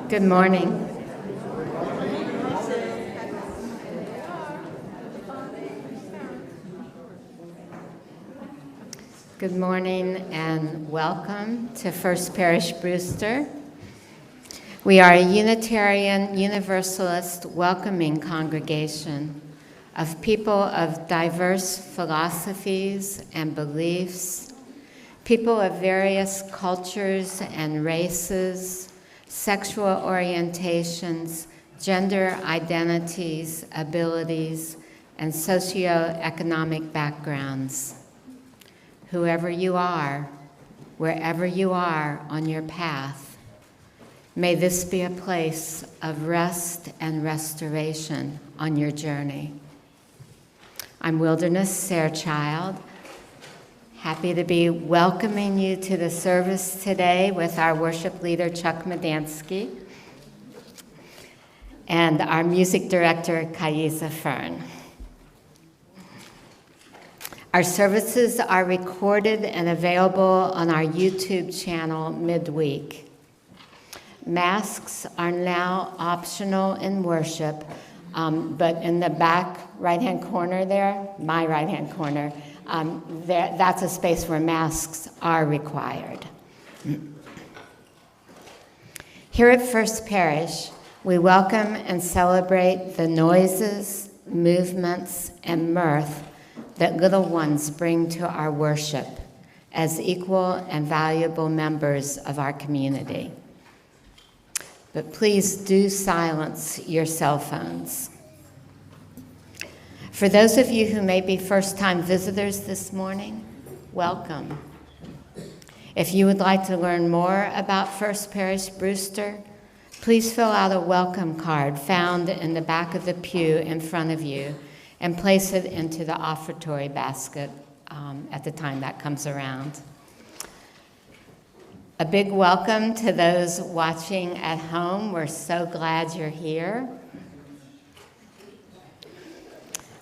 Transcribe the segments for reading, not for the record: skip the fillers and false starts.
Good morning. Good morning and welcome to First Parish Brewster. We are a Unitarian Universalist welcoming congregation of people of diverse philosophies and beliefs, people of various cultures and races, sexual orientations, gender identities, abilities, and socioeconomic backgrounds. Whoever you are, wherever you are on your path, may this be a place of rest and restoration on your journey. I'm Wilderness Sarechild, happy to be welcoming you to the service today with our worship leader, Chuck Medansky, and our music director, Kaisa Fern. Our services are recorded and available on our YouTube channel midweek. Masks are now optional in worship, but in the back right-hand corner there, my right-hand corner, that's a space where masks are required. Here at First Parish, we welcome and celebrate the noises, movements, and mirth that little ones bring to our worship as equal and valuable members of our community. But please do silence your cell phones. For those of you who may be first-time visitors this morning, welcome. If you would like to learn more about First Parish Brewster, please fill out a welcome card found in the back of the pew in front of you and place it into the offertory basket at the time that comes around. A big welcome to those watching at home. We're so glad you're here.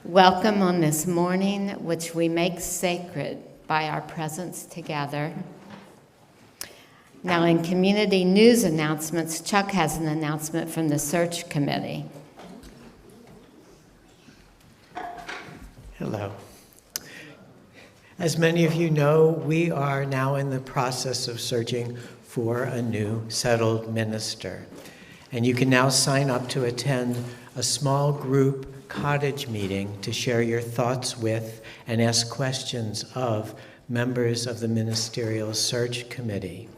Welcome on this morning, which we make sacred by our presence together. Now, in community news announcements, Chuck has an announcement from the search committee. Hello. As many of you know, we are now in the process of searching for a new settled minister. And you can now sign up to attend a small group cottage meeting to share your thoughts with and ask questions of members of the Ministerial Search Committee.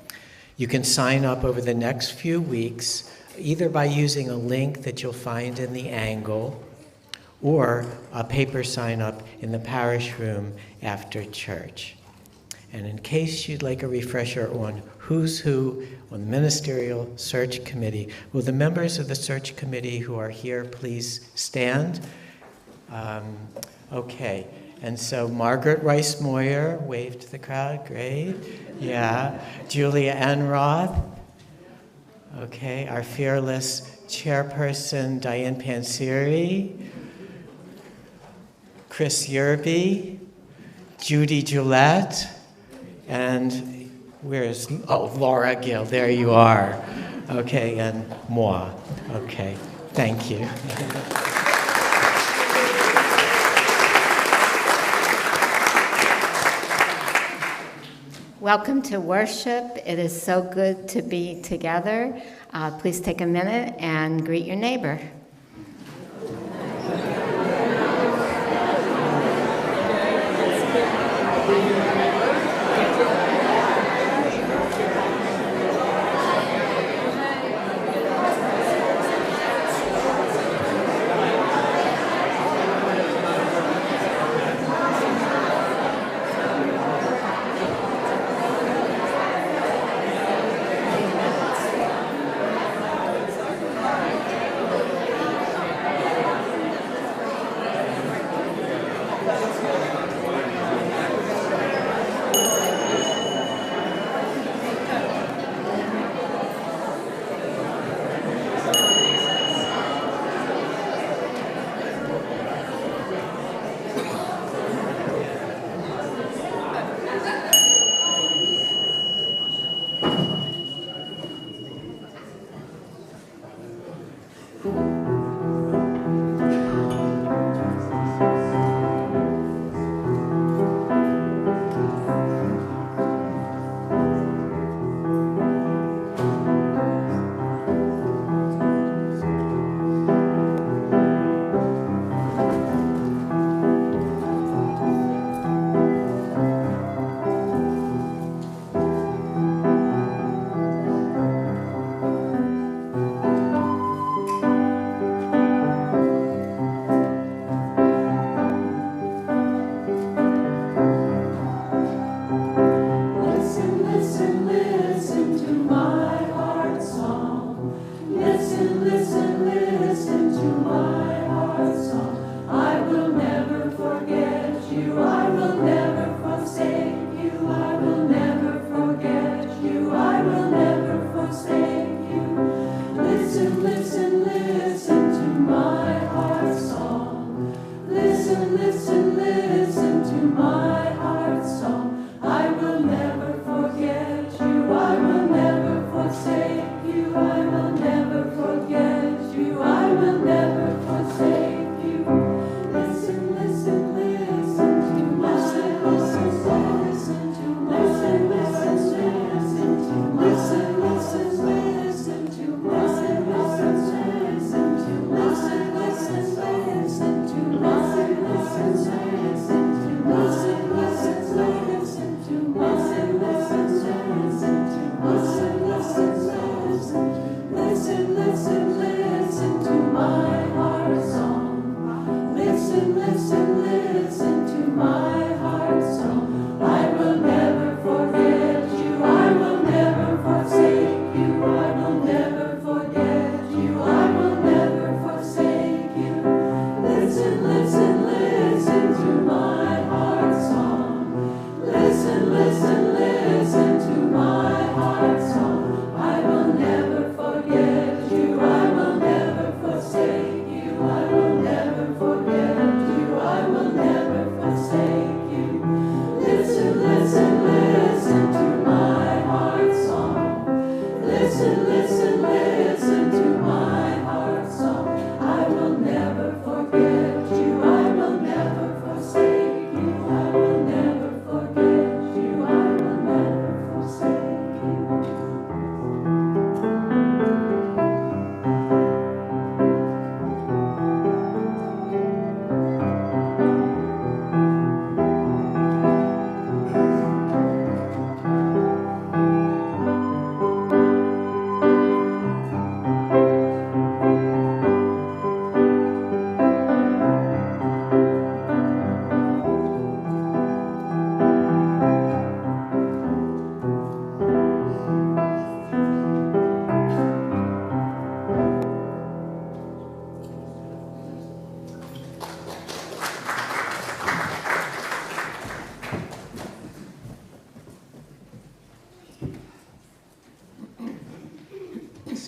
You can sign up over the next few weeks, either by using a link that you'll find in the angle or a paper sign-up in the parish room after church. And in case you'd like a refresher on who's who on the Ministerial Search Committee, will the members of the Search Committee who are here please stand? Okay, and so Margaret Rice-Moyer, wave to the crowd, great. Yeah, Julia Ann Roth. Okay, our fearless chairperson, Diane Panseri. Chris Yerby, Judy Gillette, and Laura Gill, there you are. Okay, and moi. Okay, thank you. Welcome to worship. It is so good to be together. Please take a minute and greet your neighbor.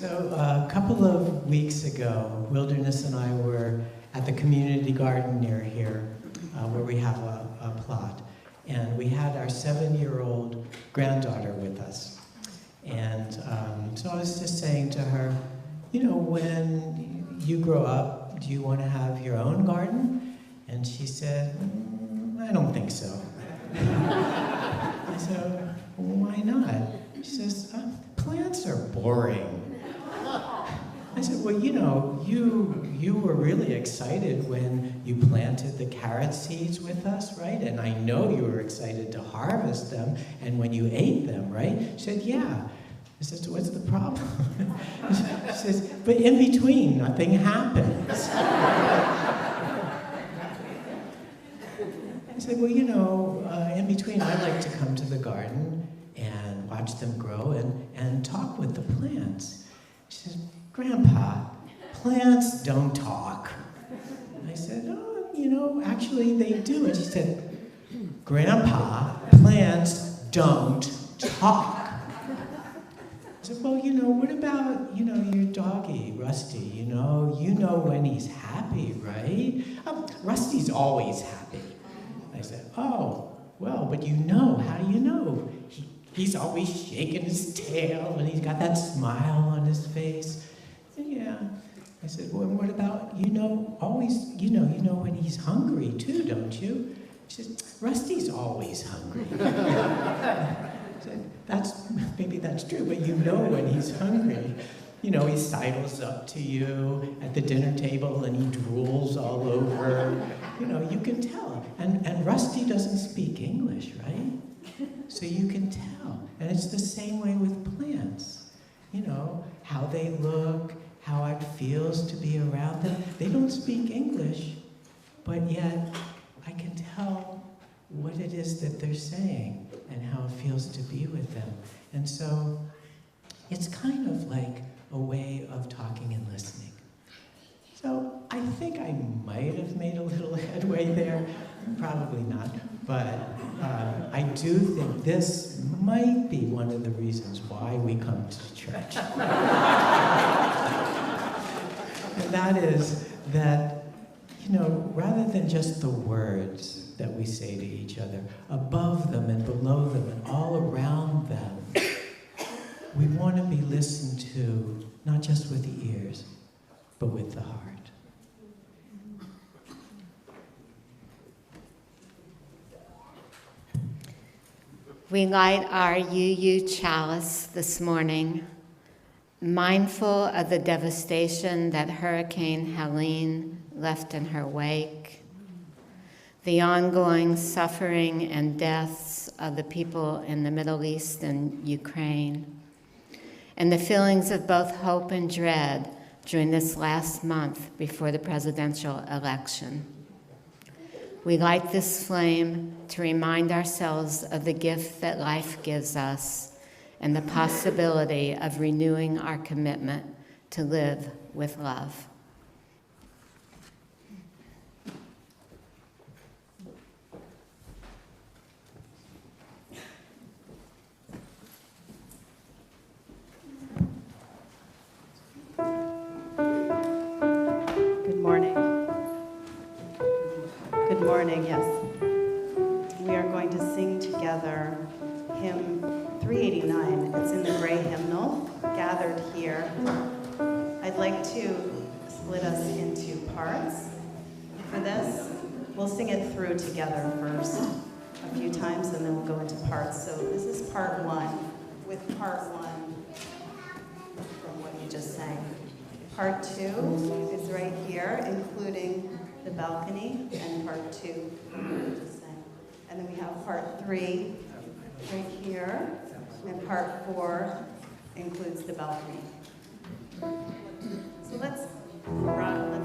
So a couple of weeks ago, Wilderness and I were at the community garden near here, where we have a plot. And we had our 7-year-old granddaughter with us. And so I was just saying to her, you know, when you grow up, do you want to have your own garden? And she said, I don't think so. I said, well, why not? She says, plants are boring. I said, well, you know, you were really excited when you planted the carrot seeds with us, right? And I know you were excited to harvest them and when you ate them, right? She said, yeah. I said, so what's the problem? She says, but in between, nothing happens. I said, well, you know, in between, I like to come to the garden and watch them grow and talk with the plants. She says, Grandpa, plants don't talk. I said, oh, you know, actually they do. And she said, Grandpa, plants don't talk. I said, well, you know, what about, you know, your doggy, Rusty? You know when he's happy, right? Rusty's always happy. I said, oh, well, but you know, how do you know? He's always shaking his tail and he's got that smile on his face. Yeah. I said, well, what about, you know, always, you know when he's hungry too, don't you? She said, Rusty's always hungry. I said, maybe that's true, but you know when he's hungry. You know, he sidles up to you at the dinner table and he drools all over. You know, you can tell. And Rusty doesn't speak English, right? So you can tell. And it's the same way with plants. You know, how they look, how it feels to be around them. They don't speak English, but yet I can tell what it is that they're saying and how it feels to be with them. And so it's kind of like a way of talking and listening. So I think I might have made a little headway there. Probably not. But I do think this might be one of the reasons why we come to church. And that is that, you know, rather than just the words that we say to each other, above them and below them and all around them, we want to be listened to, not just with the ears, but with the heart. We light our UU chalice this morning, mindful of the devastation that Hurricane Helene left in her wake, the ongoing suffering and deaths of the people in the Middle East and Ukraine, and the feelings of both hope and dread during this last month before the presidential election. We light this flame to remind ourselves of the gift that life gives us and the possibility of renewing our commitment to live with love. Good morning. Good morning, yes. We are going to sing together hymn 389. It's in the gray hymnal, gathered here. I'd like to split us into parts. For this, we'll sing it through together first a few times, and then we'll go into parts. So this is part one, with part one from what you just sang. Part two is right here, including the balcony, and part two, and then we have part three right here, and part four includes the balcony. So let's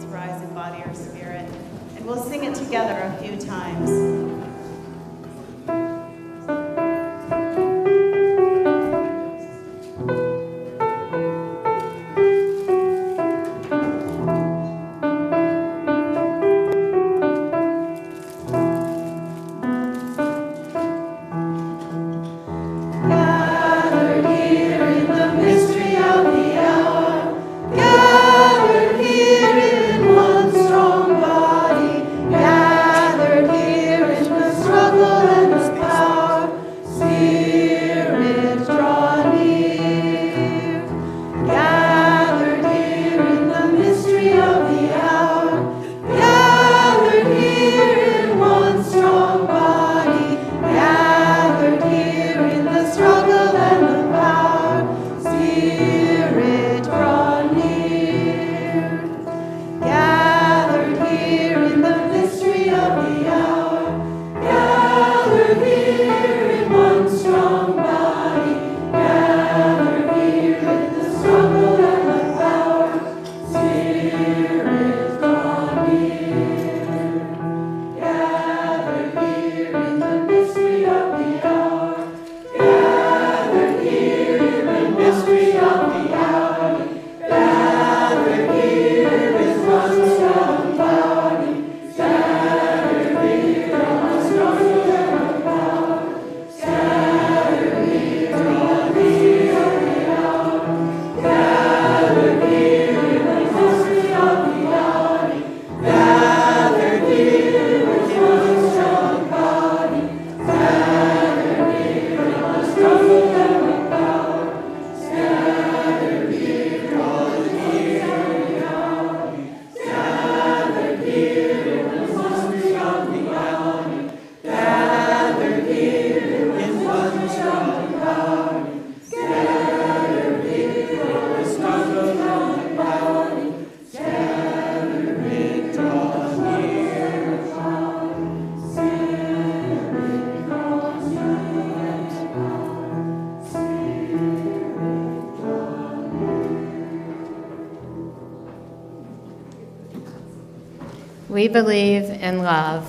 rise in body or spirit, and we'll sing it together a few times. Gathered here in the mystery of the hour. We believe in love.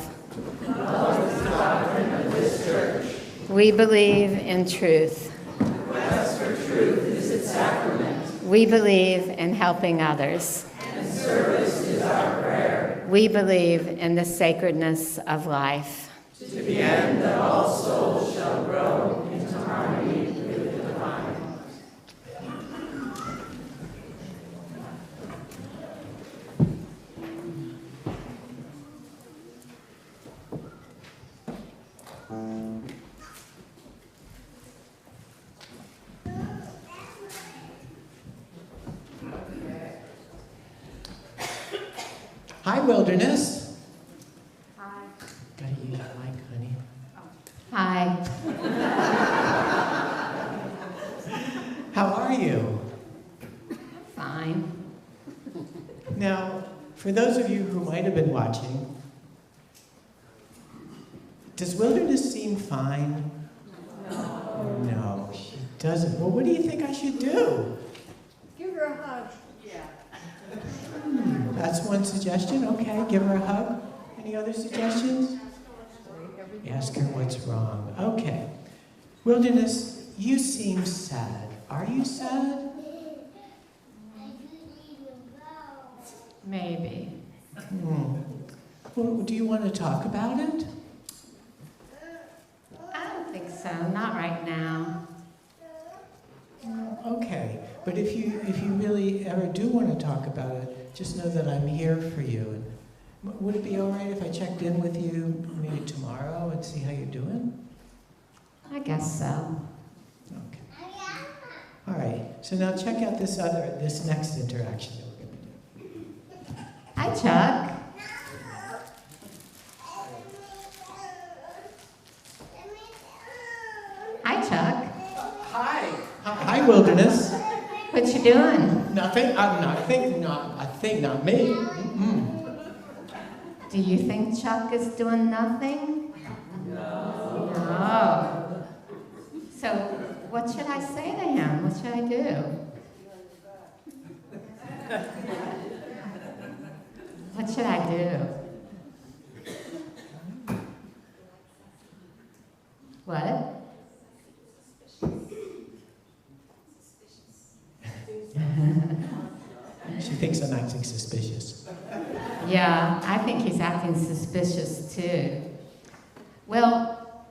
We believe in truth. Quest for truth is its sacrament. We believe in helping others. And service is our prayer. We believe in the sacredness of life. To the end that all souls shall grow into harmony with the divine. Hi, Wilderness. Hi. Gotta use your mic, honey. Hi. How are you? Fine. Now, for those of you who might have been watching, does Wilderness seem fine? No, she doesn't. Well, what do you think I should do? Give her a hug. That's one suggestion. Okay, give her a hug. Any other suggestions? Ask her what's wrong. Okay. Wilderness, you seem sad. Are you sad? Maybe. Well, do you want to talk about it? I don't think so. Not right now. Okay, but if you really ever do want to talk about it, just know that I'm here for you. And would it be all right if I checked in with you maybe tomorrow and see how you're doing? I guess so. Okay. All right. So now check out this next interaction that we're going to do. Hi, Chuck. Hi, Chuck. Hi, Wilderness. What you doing? Nothing. Not me. Mm-mm. Do you think Chuck is doing nothing? No. So, what should I say to him? What should I do? What should I do? What? She thinks I'm acting suspicious. Yeah, I think he's acting suspicious too. Well,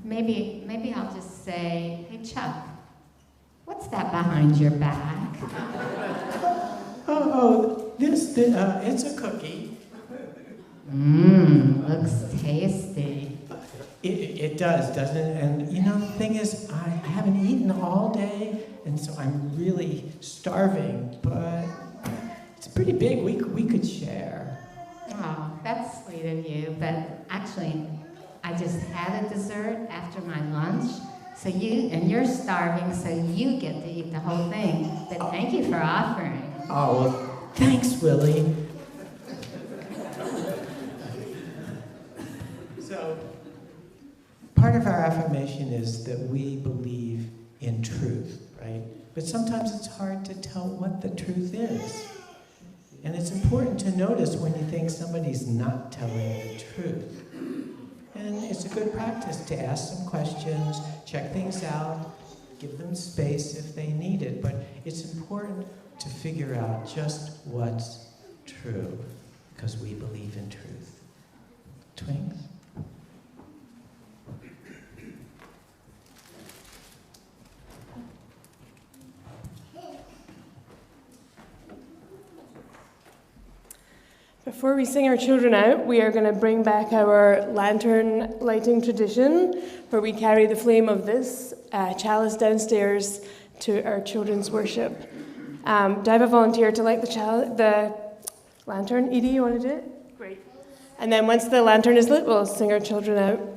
maybe I'll just say, hey Chuck, what's that behind your back? It's a cookie. Looks tasty. It does, doesn't it? And you know, the thing is, I haven't eaten all day, and so I'm really starving, but it's pretty big. We could share. Oh, that's sweet of you, but actually, I just had a dessert after my lunch, so you're starving, so you get to eat the whole thing. But thank you for offering. Oh, well, thanks, Willie. So, part of our affirmation is that we believe in truth, right? But sometimes it's hard to tell what the truth is. And it's important to notice when you think somebody's not telling the truth. And it's a good practice to ask some questions, check things out, give them space if they need it. But it's important to figure out just what's true, because we believe in truth. Twinks? Before we sing our children out, we are going to bring back our lantern lighting tradition, where we carry the flame of this chalice downstairs to our children's worship. Do I have a volunteer to light the lantern? Edie, you want to do it? Great. And then once the lantern is lit, we'll sing our children out.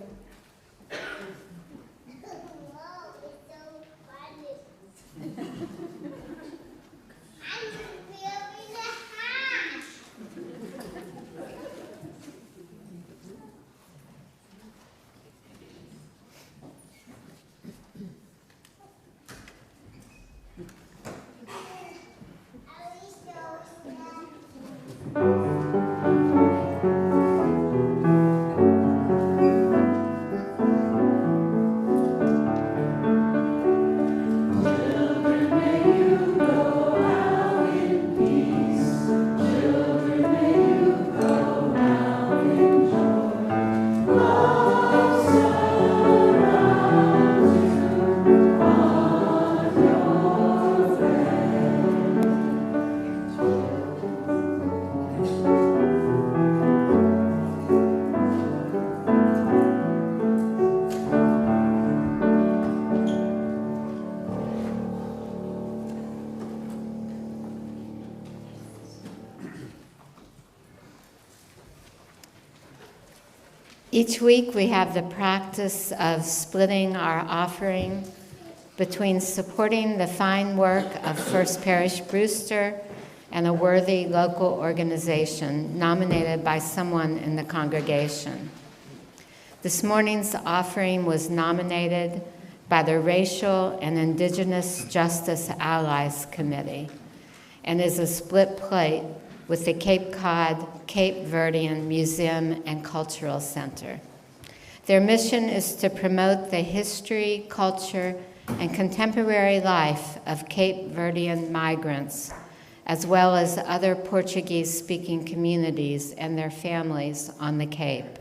Each week we have the practice of splitting our offering between supporting the fine work of First Parish Brewster and a worthy local organization nominated by someone in the congregation. This morning's offering was nominated by the Racial and Indigenous Justice Allies Committee and is a split plate with the Cape Cod Cape Verdean Museum and Cultural Center. Their mission is to promote the history, culture, and contemporary life of Cape Verdean migrants, as well as other Portuguese-speaking communities and their families on the Cape.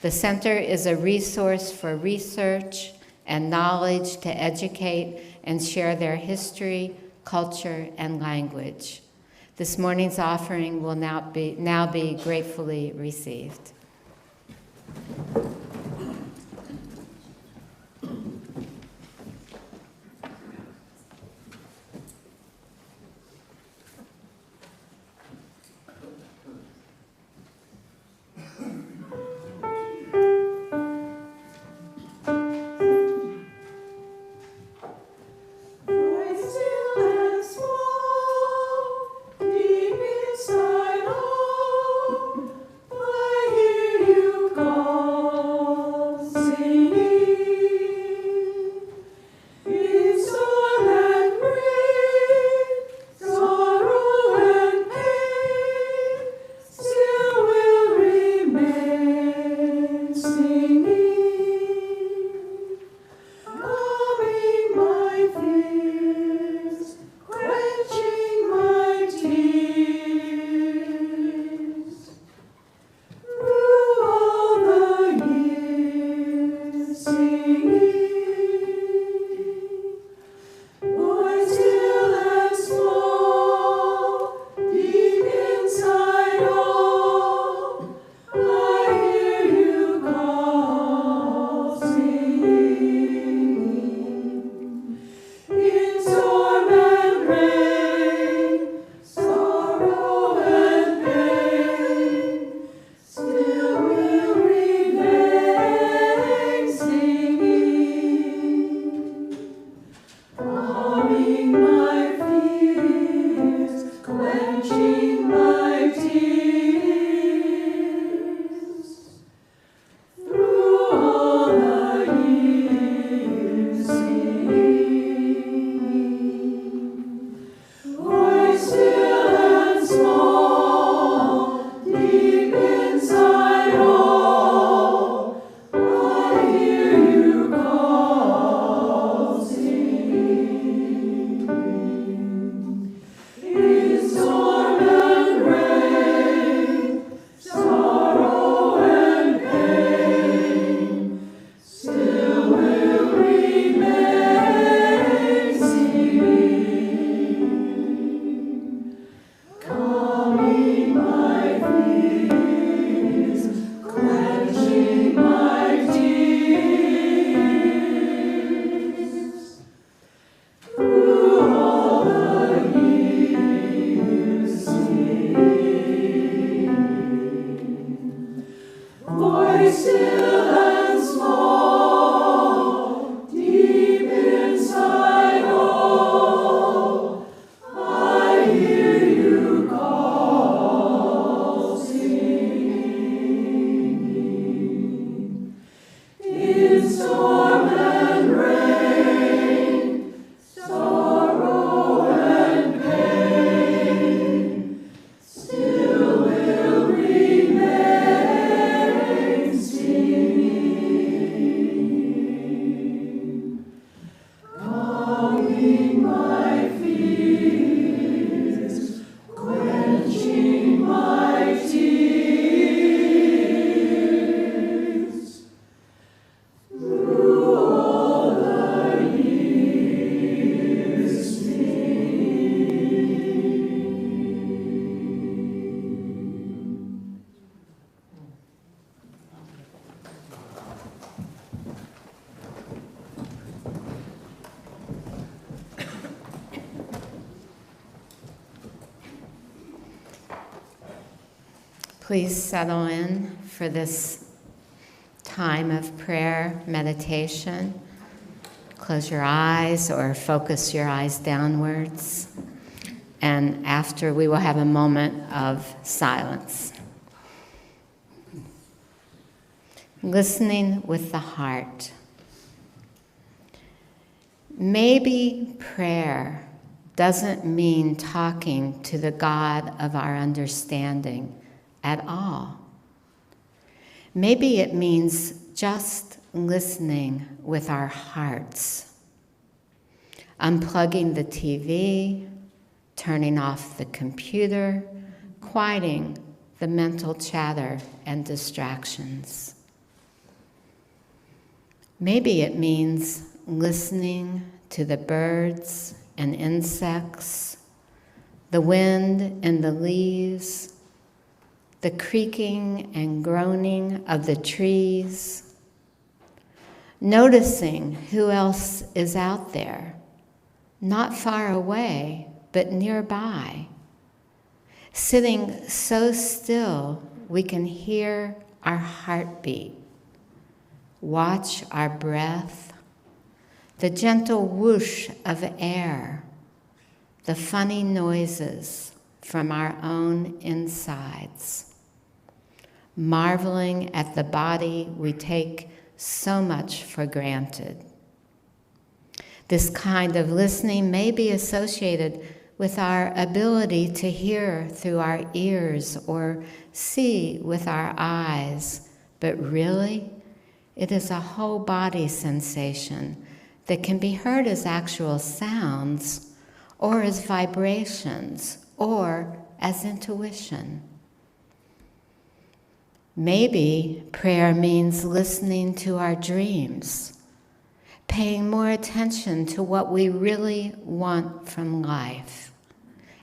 The center is a resource for research and knowledge to educate and share their history, culture, and language. This morning's offering will now be gratefully received. Please settle in for this time of prayer meditation. Close your eyes or focus your eyes downwards. And after, we will have a moment of silence. Listening with the heart. Maybe prayer doesn't mean talking to the God of our understanding at all. Maybe it means just listening with our hearts, unplugging the TV, turning off the computer, quieting the mental chatter and distractions. Maybe it means listening to the birds and insects, the wind and the leaves, the creaking and groaning of the trees, noticing who else is out there, not far away, but nearby, sitting so still we can hear our heartbeat, watch our breath, the gentle whoosh of air, the funny noises from our own insides, marveling at the body we take so much for granted. This kind of listening may be associated with our ability to hear through our ears or see with our eyes, but really, it is a whole body sensation that can be heard as actual sounds, or as vibrations, or as intuition. Maybe prayer means listening to our dreams, paying more attention to what we really want from life,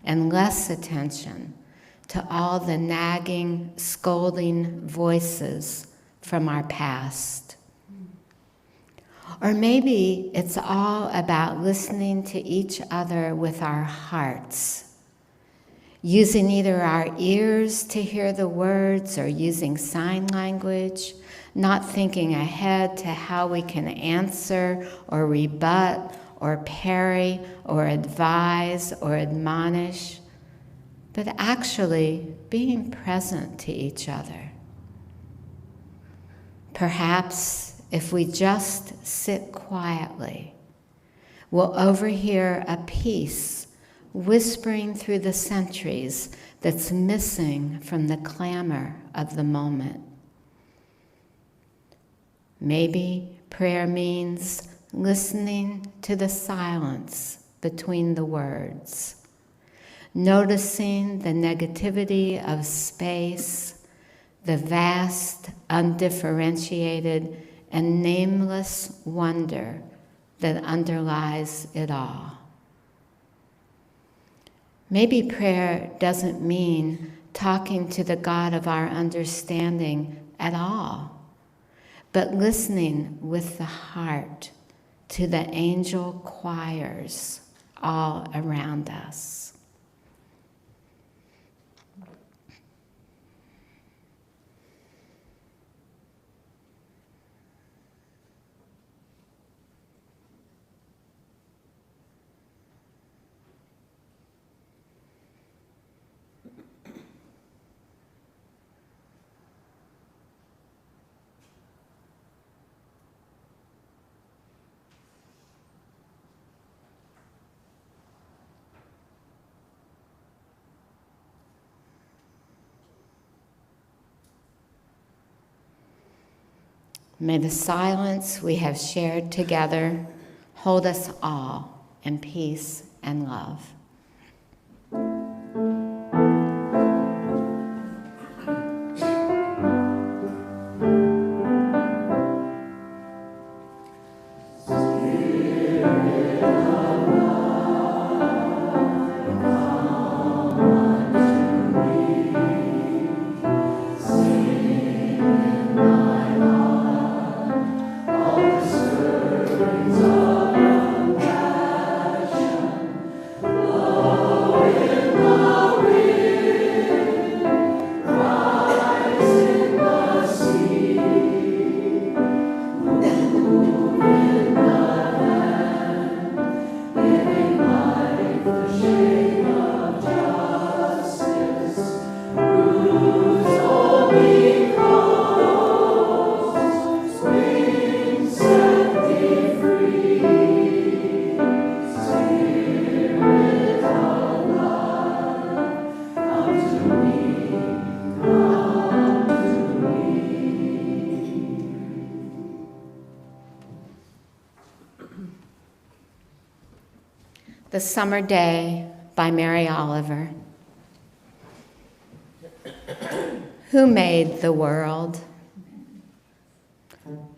and less attention to all the nagging, scolding voices from our past. Or maybe it's all about listening to each other with our hearts, using either our ears to hear the words or using sign language, not thinking ahead to how we can answer or rebut or parry or advise or admonish, but actually being present to each other. Perhaps if we just sit quietly, we'll overhear a peace whispering through the centuries that's missing from the clamor of the moment. Maybe prayer means listening to the silence between the words, noticing the negativity of space, the vast, undifferentiated, and nameless wonder that underlies it all. Maybe prayer doesn't mean talking to the God of our understanding at all, but listening with the heart to the angel choirs all around us. May the silence we have shared together hold us all in peace and love. Love The Summer Day by Mary Oliver. Who made the world?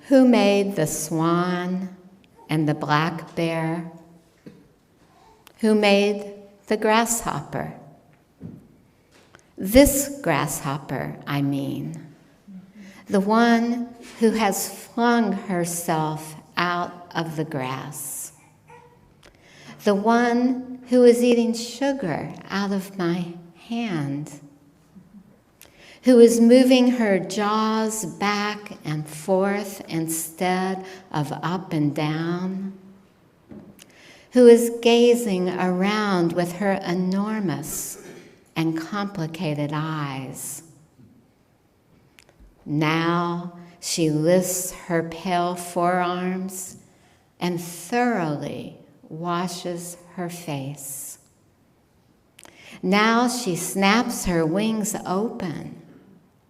Who made the swan and the black bear? Who made the grasshopper? This grasshopper, I mean, the one who has flung herself out of the grass, the one who is eating sugar out of my hand, who is moving her jaws back and forth instead of up and down, who is gazing around with her enormous and complicated eyes. Now she lifts her pale forearms and thoroughly washes her face. Now she snaps her wings open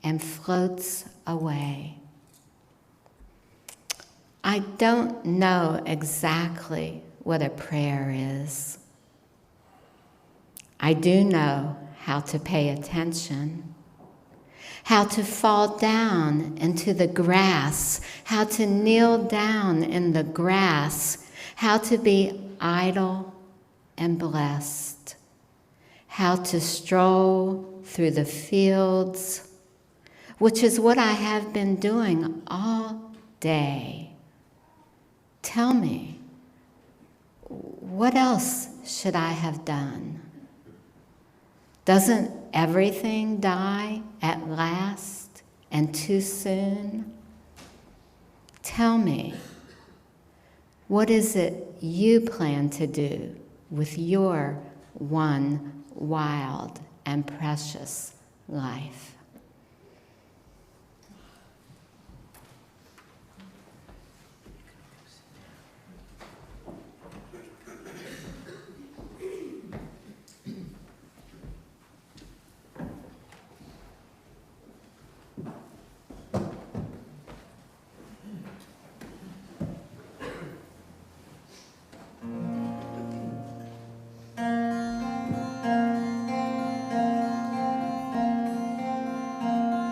and floats away. I don't know exactly what a prayer is. I do know how to pay attention, how to fall down into the grass, how to kneel down in the grass, how to be idle and blessed, how to stroll through the fields, which is what I have been doing all day. Tell me, what else should I have done? Doesn't everything die at last and too soon? Tell me, what is it you plan to do with your one wild and precious life?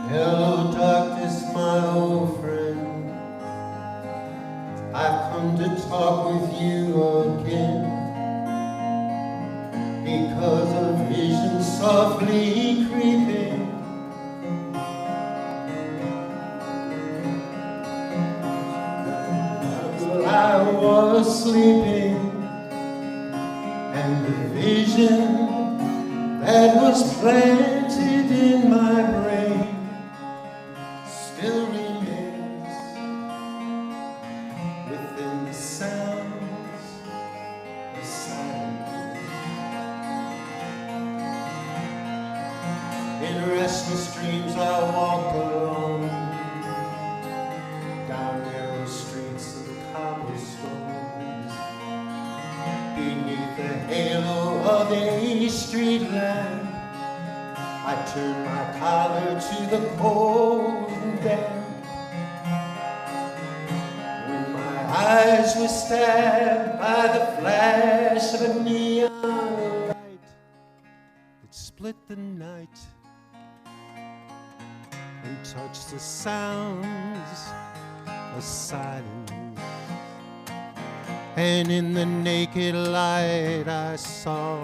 Hello, darkness, my old friend. I've come to talk with you again because a vision softly creeping while I was sleeping, and the vision that was planted in my brain still remains within the sounds of silence. In restless dreams I walk alone down narrow streets of cobblestones, beneath the halo of a street lamp. I turn my collar to the cold and damp. When my eyes were stabbed by the flash of a neon light that split the night and touched the sounds of silence. And in the naked light I saw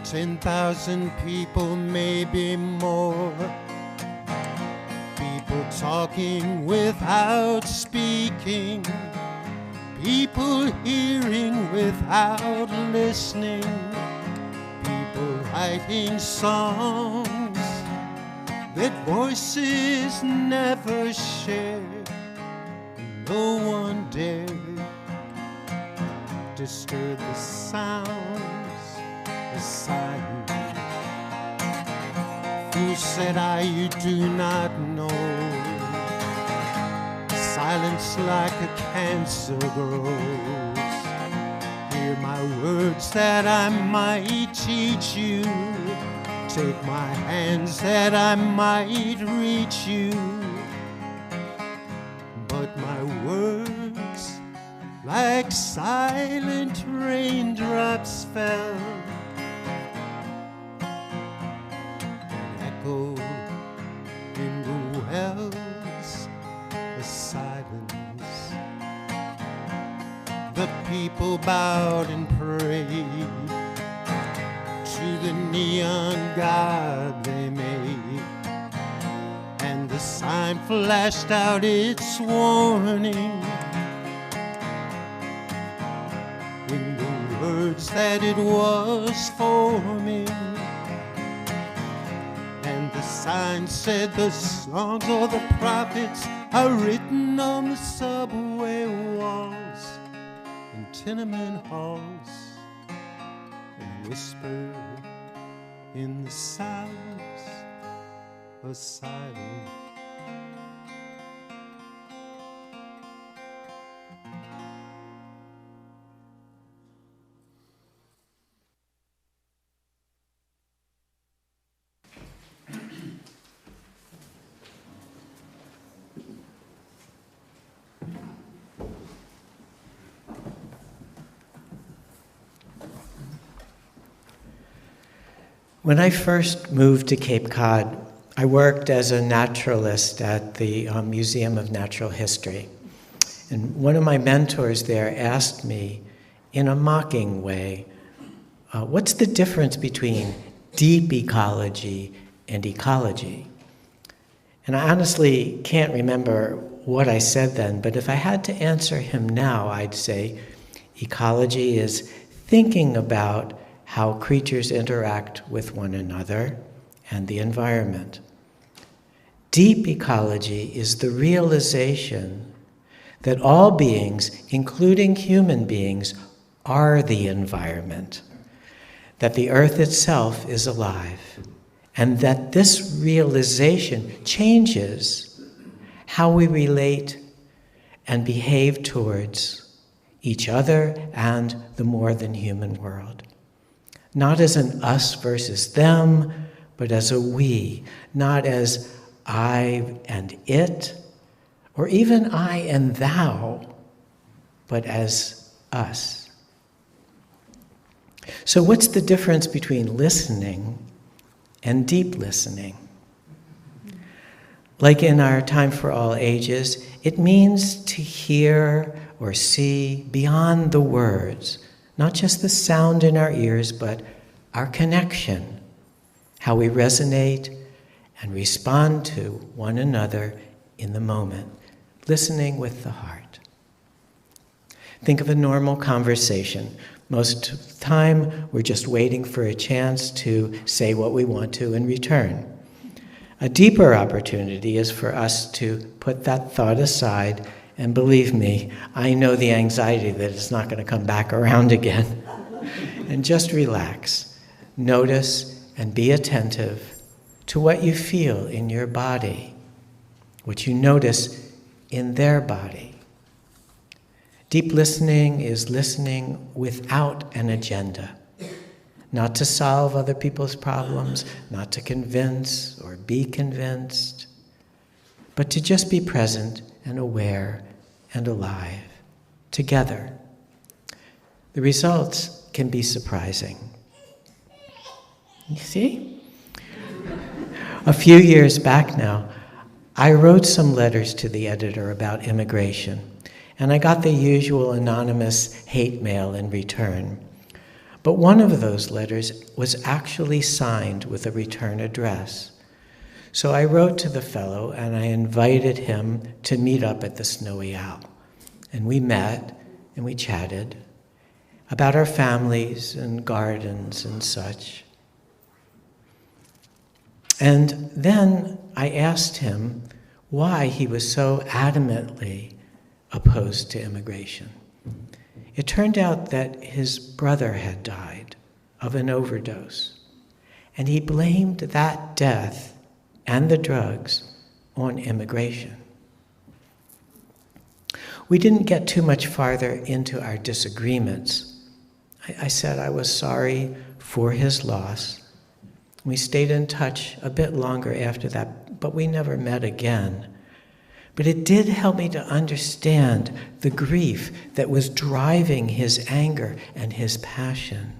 10,000 people, maybe more. People talking without speaking. People hearing without listening. People writing songs that voices never shared. No one dared disturb the sounds of silence. Who said you do not know? Silence like a cancer grows. Hear my words that I might teach you. Take my hands that I might reach you. But my words, like silent raindrops fell, and echoed in the wells of silence. The people bowed and prayed to the neon god they made, and the sign flashed out its warning in the words that it was forming. And the sign said the songs of the prophets are written on the subway walls and tenement halls, and whispered in the silence of silence. When I first moved to Cape Cod, I worked as a naturalist at the Museum of Natural History. And one of my mentors there asked me, in a mocking way, what's the difference between deep ecology and ecology? And I honestly can't remember what I said then, but if I had to answer him now, I'd say ecology is thinking about how creatures interact with one another and the environment. Deep ecology is the realization that all beings, including human beings, are the environment, that the earth itself is alive, and that this realization changes how we relate and behave towards each other and the more than human world. Not as an us versus them, but as a we, not as I and it, or even I and thou, but as us. So what's the difference between listening and deep listening? Like in our Time for All Ages, it means to hear or see beyond the words, not just the sound in our ears, but our connection, how we resonate and respond to one another in the moment, listening with the heart. Think of a normal conversation. Most of the time, we're just waiting for a chance to say what we want to in return. A deeper opportunity is for us to put that thought aside, and believe me, I know the anxiety that it's not going to come back around again. And just relax. Notice and be attentive to what you feel in your body, what you notice in their body. Deep listening is listening without an agenda, not to solve other people's problems, not to convince or be convinced, but to just be present and aware and alive together. The results can be surprising. You see? A few years back now, I wrote some letters to the editor about immigration, and I got the usual anonymous hate mail in return. But one of those letters was actually signed with a return address. So I wrote to the fellow and I invited him to meet up at the Snowy Owl. And we met and we chatted about our families and gardens and such. And then I asked him why he was so adamantly opposed to immigration. It turned out that his brother had died of an overdose, and he blamed that death and the drugs on immigration. We didn't get too much farther into our disagreements. I said I was sorry for his loss. We stayed in touch a bit longer after that, but we never met again. But it did help me to understand the grief that was driving his anger and his passion.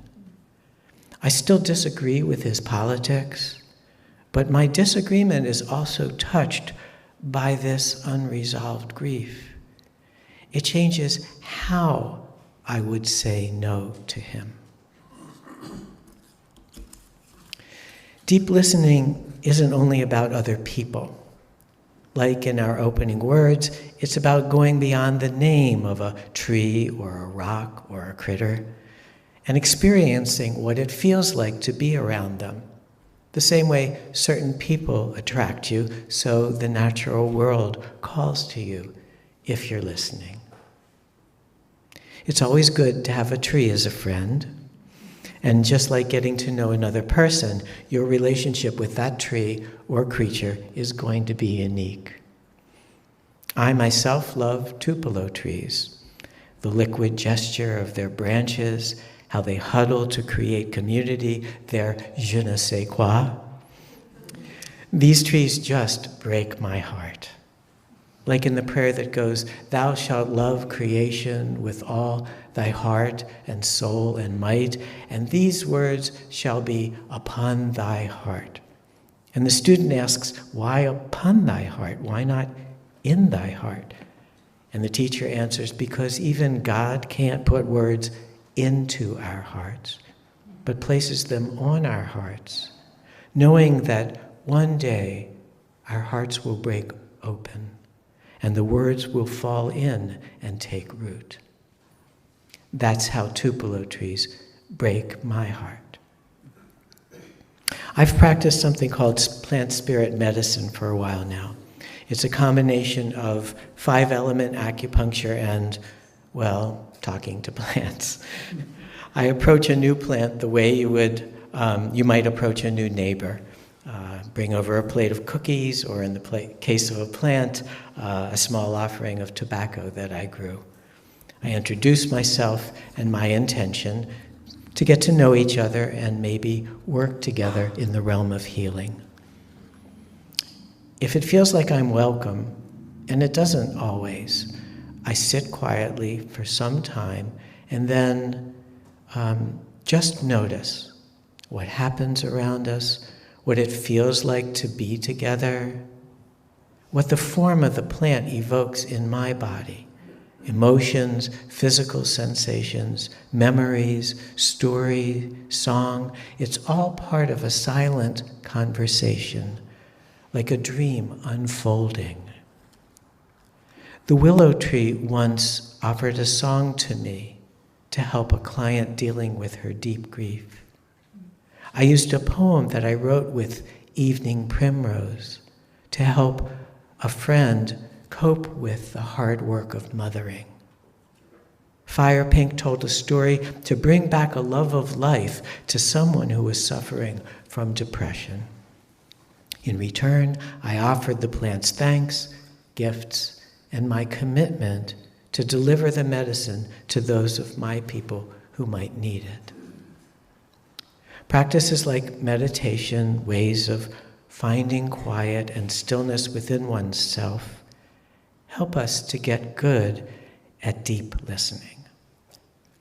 I still disagree with his politics, but my disagreement is also touched by this unresolved grief. It changes how I would say no to him. Deep listening isn't only about other people. Like in our opening words, it's about going beyond the name of a tree or a rock or a critter and experiencing what it feels like to be around them. The same way certain people attract you, so the natural world calls to you if you're listening. It's always good to have a tree as a friend. And just like getting to know another person, your relationship with that tree or creature is going to be unique. I myself love tupelo trees. The liquid gesture of their branches, how they huddle to create community, their je ne sais quoi. These trees just break my heart. Like in the prayer that goes, "Thou shalt love creation with all thy heart and soul and might, and these words shall be upon thy heart." And the student asks, why upon thy heart? Why not in thy heart? And the teacher answers, because even God can't put words into our hearts, but places them on our hearts, knowing that one day our hearts will break open and the words will fall in and take root. That's how tupelo trees break my heart. I've practiced something called plant spirit medicine for a while now. It's a combination of 5-element acupuncture and, well, talking to plants. I approach a new plant the way you might approach a new neighbor. Bring over a plate of cookies, or in the case of a plant, a small offering of tobacco that I grew. I introduce myself and my intention to get to know each other and maybe work together in the realm of healing. If it feels like I'm welcome, and it doesn't always, I sit quietly for some time and then just notice what happens around us, what it feels like to be together, what the form of the plant evokes in my body. Emotions, physical sensations, memories, story, song, it's all part of a silent conversation, like a dream unfolding. The willow tree once offered a song to me to help a client dealing with her deep grief. I used a poem that I wrote with evening primrose to help a friend cope with the hard work of mothering. Fire Pink told a story to bring back a love of life to someone who was suffering from depression. In return, I offered the plants thanks, gifts, and my commitment to deliver the medicine to those of my people who might need it. Practices like meditation, ways of finding quiet and stillness within oneself, help us to get good at deep listening.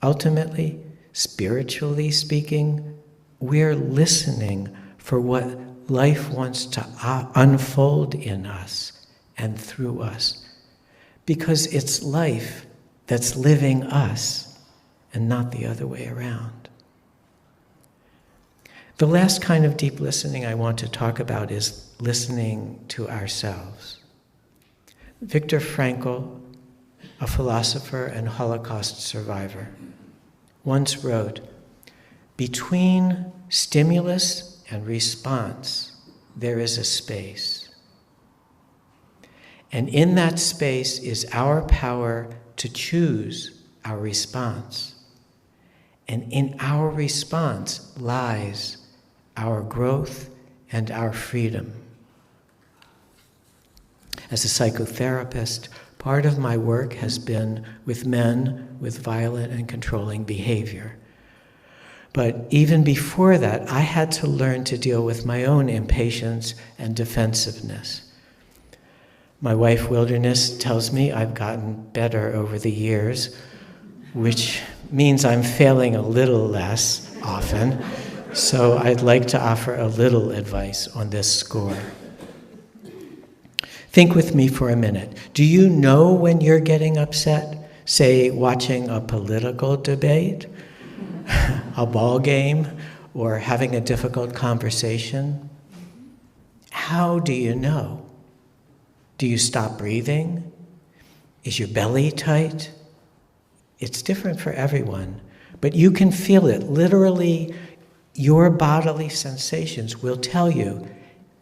Ultimately, spiritually speaking, we're listening for what life wants to unfold in us and through us, because it's life that's living us and not the other way around. The last kind of deep listening I want to talk about is listening to ourselves. Viktor Frankl, a philosopher and Holocaust survivor, once wrote, "Between stimulus and response, there is a space. And in that space is our power to choose our response. And in our response lies our growth and our freedom." As a psychotherapist, part of my work has been with men with violent and controlling behavior. But even before that, I had to learn to deal with my own impatience and defensiveness. My wife, Wilderness, tells me I've gotten better over the years, which means I'm failing a little less often. So I'd like to offer a little advice on this score. Think with me for a minute. Do you know when you're getting upset? Say, watching a political debate, a ball game, or having a difficult conversation? How do you know? Do you stop breathing? Is your belly tight? It's different for everyone, but you can feel it. Literally, your bodily sensations will tell you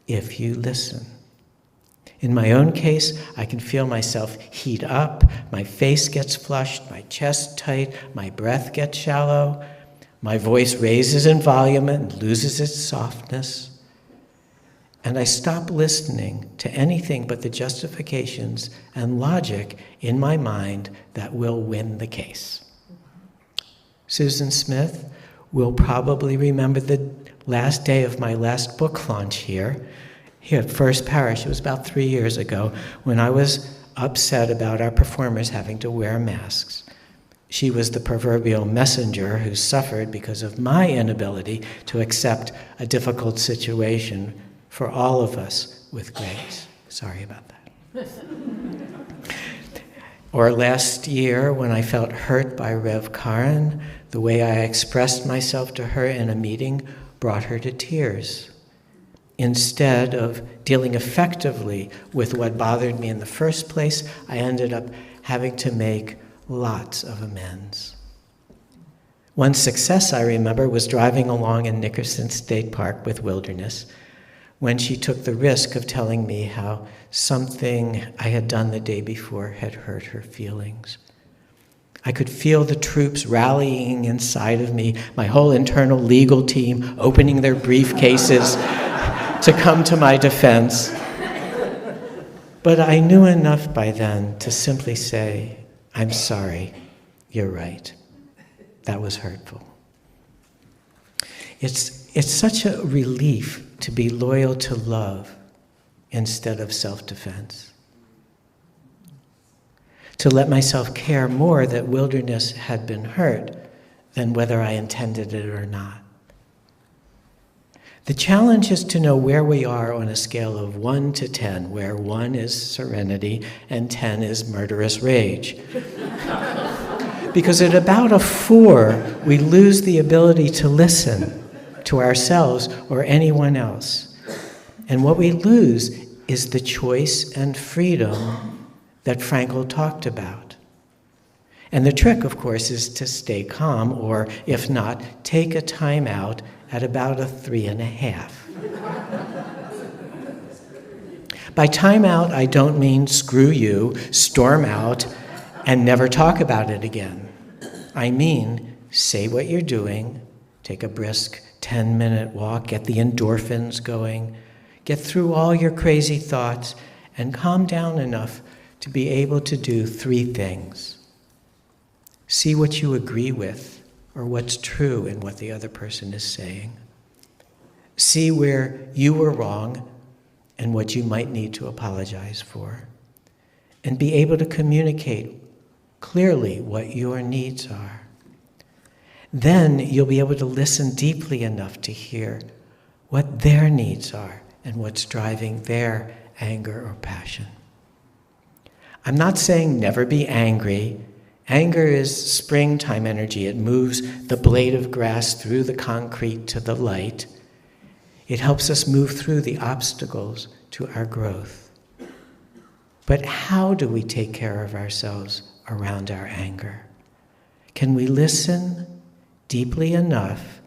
if you listen. In my own case, I can feel myself heat up, my face gets flushed, my chest tight, my breath gets shallow, my voice raises in volume and loses its softness. And I stop listening to anything but the justifications and logic in my mind that will win the case. Susan Smith will probably remember the last day of my last book launch here at First Parish. It was about 3 years ago when I was upset about our performers having to wear masks. She was the proverbial messenger who suffered because of my inability to accept a difficult situation for all of us with grace. Sorry about that. Or last year when I felt hurt by Rev Karen, the way I expressed myself to her in a meeting brought her to tears. Instead of dealing effectively with what bothered me in the first place, I ended up having to make lots of amends. One success I remember was driving along in Nickerson State Park with Wilderness when she took the risk of telling me how something I had done the day before had hurt her feelings. I could feel the troops rallying inside of me, my whole internal legal team opening their briefcases to come to my defense. But I knew enough by then to simply say, I'm sorry, you're right. That was hurtful. It's such a relief to be loyal to love instead of self-defense. To let myself care more that Wilderness had been hurt than whether I intended it or not. The challenge is to know where we are on a scale of 1 to 10, where 1 is serenity and 10 is murderous rage. Because at about a 4, we lose the ability to listen to ourselves or anyone else. And what we lose is the choice and freedom that Frankl talked about. And the trick, of course, is to stay calm, or if not, take a time out at about a 3.5. By time out, I don't mean screw you, storm out, and never talk about it again. I mean, say what you're doing, take a brisk 10-minute walk, get the endorphins going, get through all your crazy thoughts, and calm down enough to be able to do 3 things. See what you agree with, or what's true in what the other person is saying. See where you were wrong and what you might need to apologize for. And be able to communicate clearly what your needs are. Then you'll be able to listen deeply enough to hear what their needs are and what's driving their anger or passion. I'm not saying never be angry. Anger is springtime energy. It moves the blade of grass through the concrete to the light. It helps us move through the obstacles to our growth. But how do we take care of ourselves around our anger? Can we listen deeply enough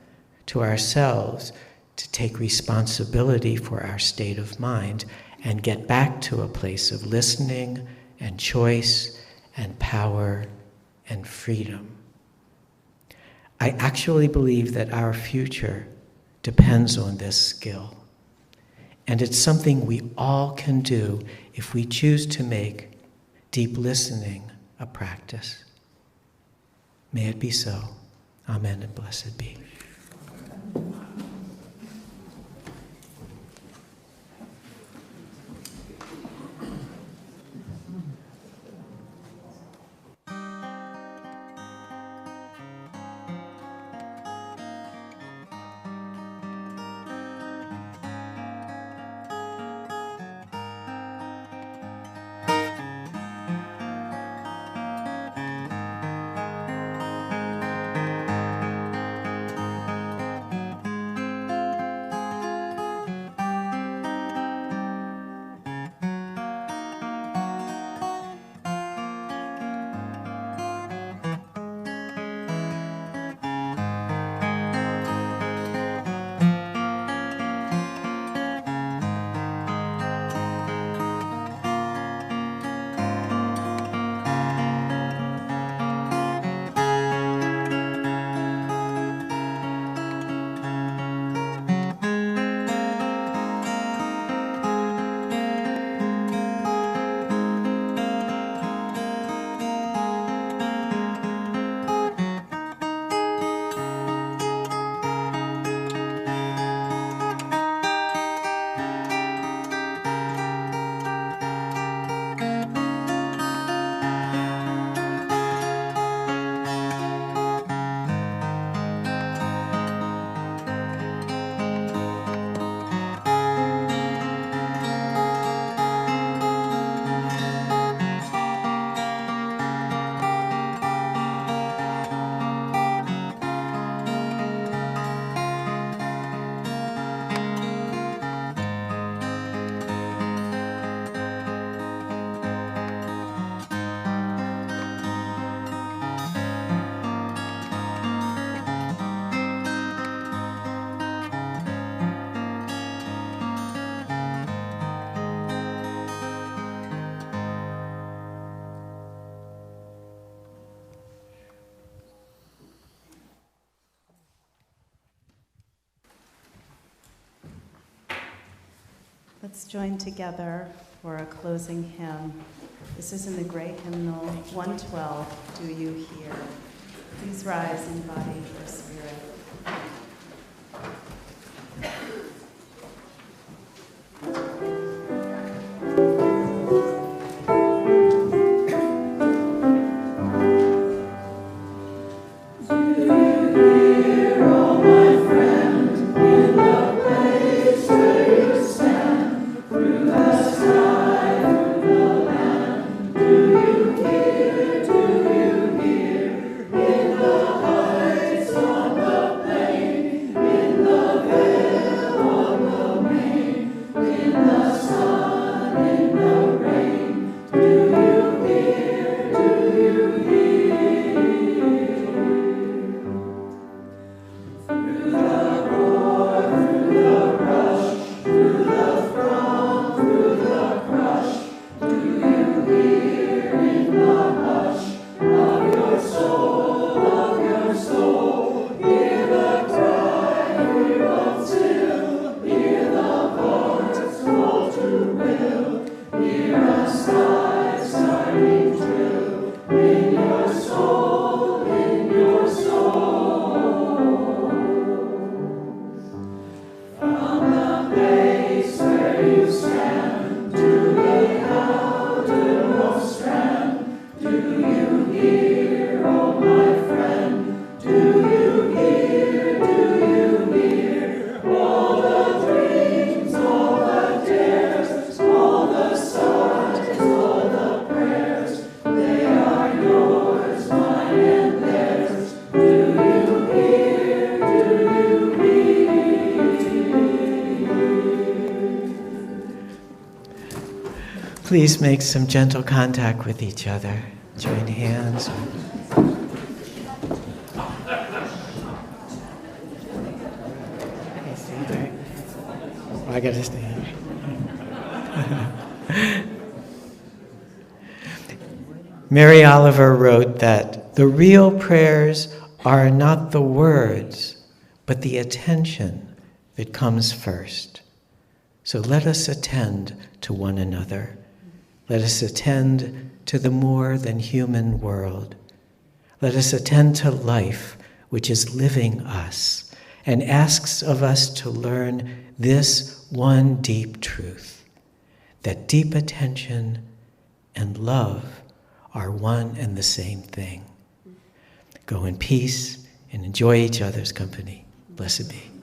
to ourselves to take responsibility for our state of mind and get back to a place of listening and choice and power and freedom? I actually believe that our future depends on this skill. And it's something we all can do if we choose to make deep listening a practice. May it be so. Amen and blessed be. Let's join together for a closing hymn. This is in the Gray Hymnal 112, Do You Hear? Please rise in body or spirit. Please make some gentle contact with each other. Join hands. Okay, sweetheart. Oh, I gotta stay here. Mary Oliver wrote that the real prayers are not the words, but the attention that comes first. So let us attend to one another. Let us attend to the more than human world. Let us attend to life, which is living us, and asks of us to learn this one deep truth, that deep attention and love are one and the same thing. Go in peace and enjoy each other's company. Blessed be.